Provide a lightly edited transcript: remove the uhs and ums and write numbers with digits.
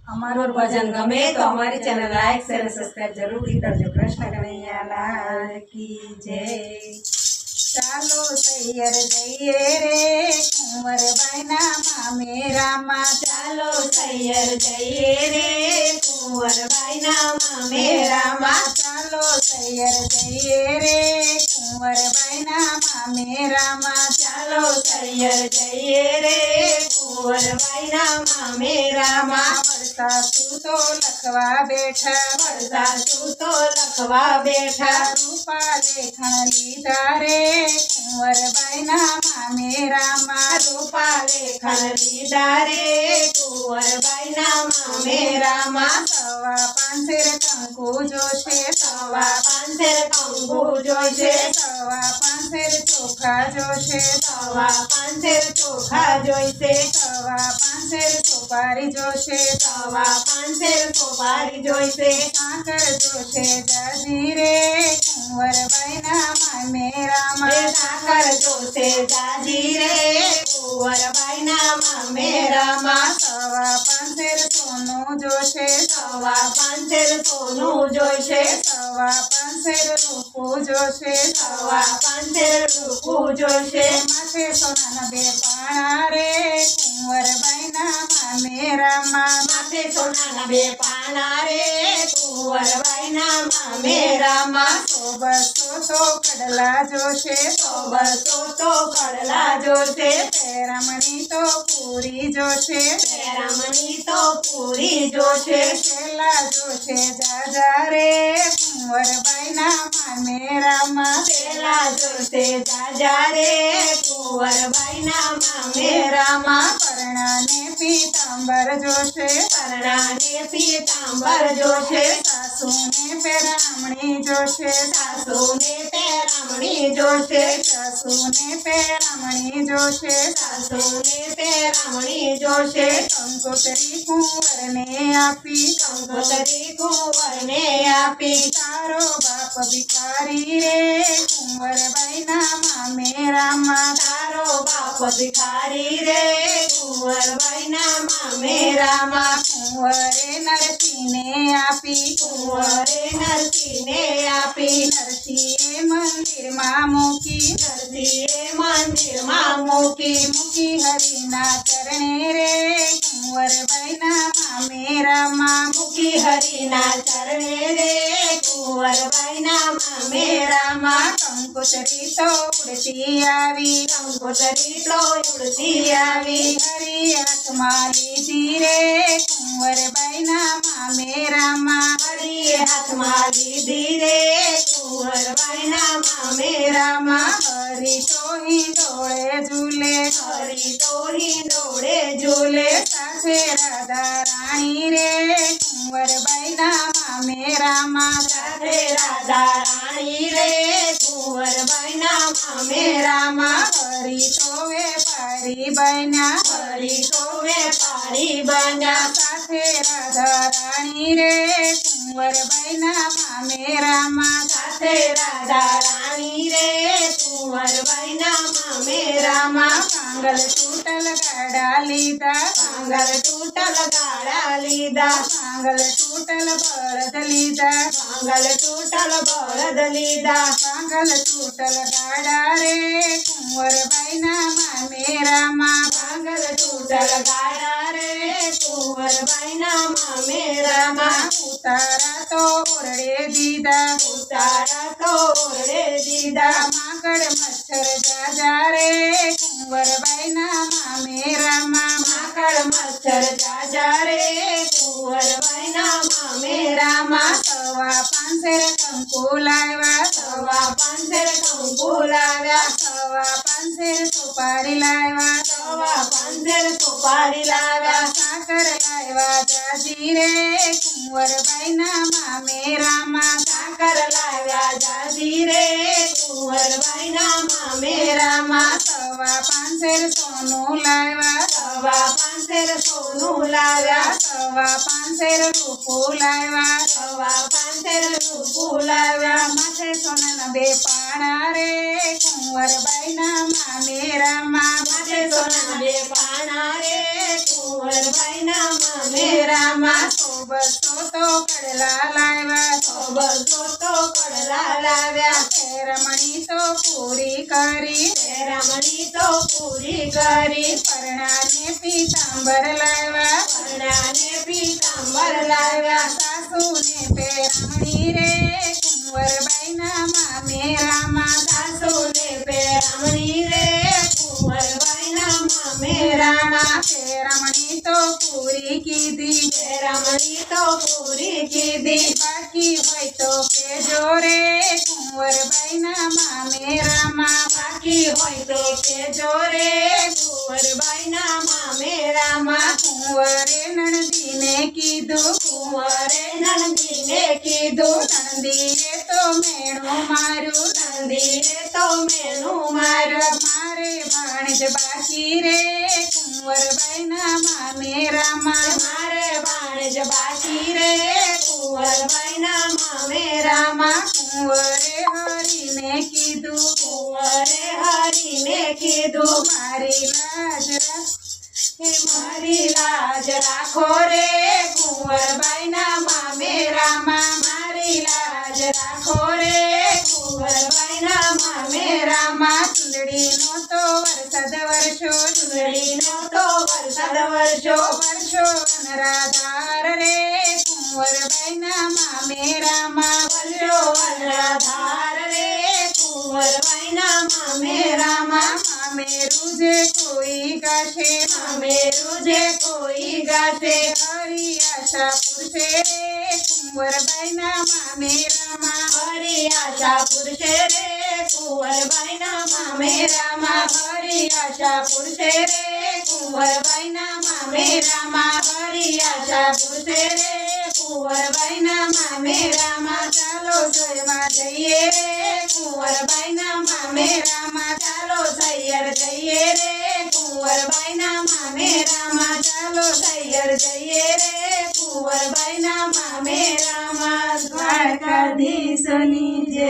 અમારું ભજન ગમે તો અમારી ચેનલ લાઈક શેર અને સબસ્ક્રાઇબ જરૂરથી કરજો। કૃષ્ણ કનૈયા લાલ કી જય। ચાલો સૈયર જઈએ રે કુંવરબાઈના મામેરામાં। ચાલો સૈયર જઈએ રે કુંવરબાઈના મામેરામાં। ચાલો સૈયર જઈએ રે કુંવરબાઈના મામેરામાં। ચાલો સૈયર જઈએ રે કુંવરબાઈના મામેરામાં। વરસાતું તો લખવા બેઠા, વરસાતું તો લખવા બેઠા। રૂપા લેખણ લીધા રે કુંવરબાઈના મામેરામાં। રૂપા લેખણ લીધા રે કુંવરબાઈના મામેરામાં। સવા પાંસેર કંકુ જોશે, સવા પાંસેર કંકુ જોશે। સવા પાંસેર ચોખા જોશે, સવા પાંસેર ચોખા જોઈશે। સવા પાંસેર સોપારી જોશે, સવા પાંસેર સોપારી જોઈશે। સાકર જોશે જાજી રે કુંવરબાઈના મામેરામાં। સાકર જોશે જાજી રે કુંવરબાઈના મામેરામાં। સવા પાંસેર સોનું જોશે, સવા પાંસેર સોનું જોઈશે। સવા પાંસેર રૂપું જોશે, સવા પાંસેર રૂપું જોઈશે। માથે સોનાના બે પાણા રે કુંવરબાઈના મામેરામાં। માથે સોનાના બે પાણા રે કુંવરબાઈના મામેરામાં। સો બસો તો કડલા જોશે, સો બસો તો કડલા જોશે। પેરામણી તો પૂરી જોશે, પેરામણી તો પૂરી જોશે। છેલ્લા જોશે જાજા રે કુંવરબાઈના મામેરામાં। છેલ્લા જોશે જાજા રે કુંવરબાઈના મામેરામાં। પરણાને પીતાંબર જોશે, પરણાને પીતાંબર જોશે। સાસુને પેરામણી જોશે, સાસુને પેરામણી જોશે। સાસુને પેરામણી જોશે, સાસુને પેરામણી જોશે। કંકોતરી કુંવરને આપી, કંકોતરી કુંવરને આપી। તારો બાપ ભિખારી રે કુંવરબાઈના મામેરામાં। તારો બાપ ભિખારી રે કુંવરબાઈના મામેરામાં। કુંવરે નરસિંહને આપી, કુંવરે નરસિંહને આપી। નરસિંહે મંદિરમાં મૂકી, નરસિંહે મંદિરમાં મૂકી। મૂકી હરિના ચરણે રે કુંવરબાઈના મામેરામાં। મૂકી હરિના ચરણે રે કુંવરબાઈના મામેરામાં। કંકોતરી તો ઉડતી આવી, કંકોતરી તો ઉડતી આવી। હરી હાથમાં લીધી રે કુંવરબાઈના મામેરામાં। હરી હાથમાં લીધી રે કુંવરબાઈના મામેરામાં। હરી તો હિંડોળે ઝૂલે, હરી તો હિંડોળે ઝૂલે। સાથે રાધા રાણી રે કુંવરબાઈના મામેરામાં। સાથે રાધા રાણી રે કુંવરબાઈના મામેરામાં। હરી તો વેપારી બન્યા, હરી તો વેપારી બન્યા। સાથે રાધા રાણી રે કુંવરબાઈના મામેરામાં। સાથે રાધા રાણી રે કુંવરબાઈના મામેરામાં। કાંગલ તૂટલ ગાડા લીધા, કાંગલ તૂટલ ગાડા લીધા। કાંગલ તૂટલ બળદ લીધા, કાંગલ તૂટલ બળદ લીધા। કાંગલ તૂટલ ગાડા રે કુંવરબાઈના મામેરામાં। કાંગલ તૂટલ ગાડા રે કુંવરબાઈના મામેરામાં। ઉતારા તો ઓરડે દીધા, ઉતારા તો ઓરડે દીધા। માકડ મચ્છર જાજા રે કુંવરબાઈના મામેરામાં। માકડ મચ્છર જાજા રે કુંવરબાઈના મામેરામાં। સવા પાંસેર કંકુ લાવ્યા, સવા પાંસેર કંકુ લાવ્યા। સવા પાંસેર સોપારી લાવ્યા, સવા પાંસેર સોપારી લાવ્યા। સાકર લાવ્યા જાજી રે કુંવરબાઈના મામેરામાં। સાકર લાવ્યા જાજી રે કુંવરબાઈના મામેરામાં સવા પાંચેર સોનું લાવ્યા સવા પાંચેર સોનું લાવ્યા સવા પાંચેર રૂપું લાવ્યા સવા પાંચેર રૂપું લાવ્યા માથે સોનાના બે પાણા રે કુંવરબાઈના મામેરામાં માથે સોનાના બે પાણા રે કુંવરબાઈના મામેરામાં બસો તો કડલા લાવ્યા બસો તો કડલા લાવ્યા રમણી તો પૂરી કરી રમણી તો પૂરી કરી પરણાને પીતાંબર લાવ્યા પરણાને પીતાંબર લાવ્યા સાસુને પેરામણી રે કુંવરબાઈના મામેરામાં સાસુને પેરામણી રે કુંવરબાઈના મામેરામાં પેરામણી તો પૂરી કીધી પેરામણી તો પૂરી કીધી બાકી હોય તો કેજો રે કુંવરબાઈના મામેરામાં બાકી હોય તો કેજો રે કુંવરબાઈના મામેરામાં કુંવરે નણદીને કીધું કુંવરે નણદીને કીધું નણદીએ તો મેણું માર્યું નણદીએ તો મેણું માર્યું મારે ભાણેજ બાકી રે કુંવરબાઈના મામેરામાં મારે ભાણેજ બાકી રે કુંવરબાઈના મામેરામાં કુંવરે હરીને કીધું કુંવરે હરીને કીધું મારી લાજ રાખો રે કુંવરબાઈના મામેરામાં મારી લાજ રાખો રે કુંવરબાઈના મામેરામાં ચૂંદડીનો તો વરસાદ વરસો ચૂંદડીનો તો વરસાદ વરસો વરસો અનરાધાર રે કુંવરબાઈના મામેરામાં વરસો અનરાધાર રે કુંવરબાઈના મામેરામાં મામેરું જે કોઈ ગાશે મામેરું જે કોઈ ગાશે હરી આશા પુરશે રે કુંવરબાઈના મામેરામાં હરી આશા પુરશે રે કુંવરબાઈના મામેરામાં હરી આશા પુરશે રે કુંવરબાઈના મામેરામાં હરી આશા પુરશે રે કુંવરબાઈના મામેરામાં ચાલો સયમાં જઈએ રે કુંવરબાઈના મામેરામાં ચાલો સૈયર જઈએ રે કુંવરબાઈના મામેરામાં ચાલો સૈયર જઈએ રે કુંવરબાઈના મામેરામાં દ્વારકાધીશની જય